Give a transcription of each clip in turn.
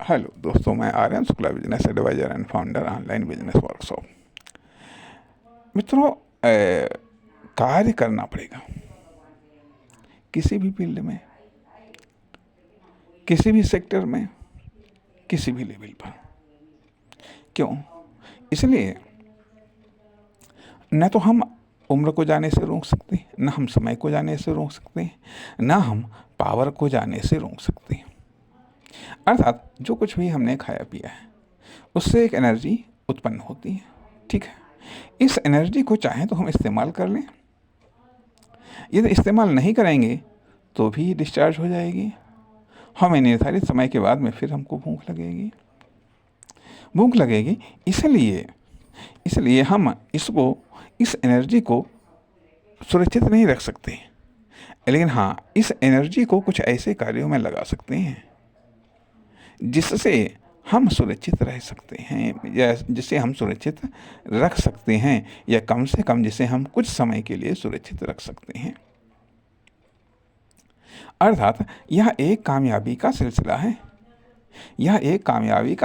Hello दोस्तों, मैं Aryan Shukla, business advisor and founder online business workshop. मित्रों, कार्य करना पड़ेगा किसी भी फील्ड में, किसी भी सेक्टर में, किसी भी लेवल पर। क्यों? इसलिए न तो हम उम्र को जाने से रोक सकते, न हम समय को जाने से रोक सकते, न हम पावर को जाने से रोक सकते। अर्थात जो कुछ भी हमने खाया पिया है उससे एक एनर्जी उत्पन्न होती है। ठीक है, इस एनर्जी को चाहे तो हम इस्तेमाल कर लें, यदि इस्तेमाल नहीं करेंगे तो भी डिस्चार्ज हो जाएगी। हमें निर्धारित समय के बाद में फिर हमको भूख लगेगी। इसलिए हम इस एनर्जी को सुरक्षित नहीं रख सकते, लेकिन हाँ, इस एनर्जी को कुछ ऐसे कार्यों में लगा सकते हैं जिससे हम सुरक्षित रह सकते हैं, या जिसे हम सुरक्षित रख सकते हैं, या कम से कम जिसे हम कुछ समय के लिए सुरक्षित रख सकते हैं। अर्थात यह एक कामयाबी का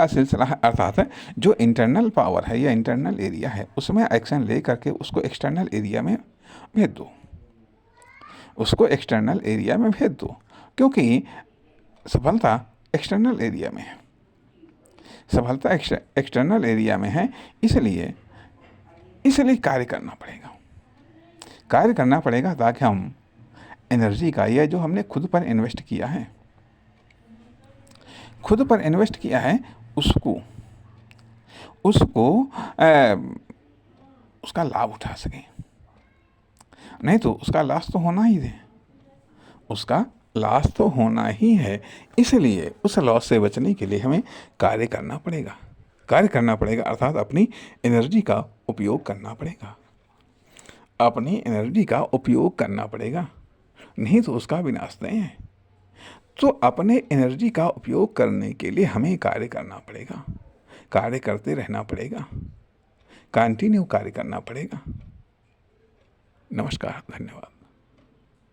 सिलसिला है। अर्थात जो इंटरनल पावर है या इंटरनल एरिया है, उसमें एक्शन ले करके उसको एक्सटर्नल एरिया में भेज दो। क्योंकि सफलता एक्सटर्नल एरिया में है। इसलिए कार्य करना पड़ेगा ताकि हम एनर्जी का, या जो हमने खुद पर इन्वेस्ट किया है उसका लाभ उठा सकें। नहीं तो उसका लॉस तो होना ही है। इसलिए उस लॉस से बचने के लिए हमें कार्य करना पड़ेगा। अर्थात अपनी एनर्जी का उपयोग करना पड़ेगा। नहीं तो उसका विनाश नहीं है। तो अपने एनर्जी का उपयोग करने के लिए हमें कार्य करते रहना पड़ेगा, कंटिन्यू कार्य करना पड़ेगा। नमस्कार, धन्यवाद।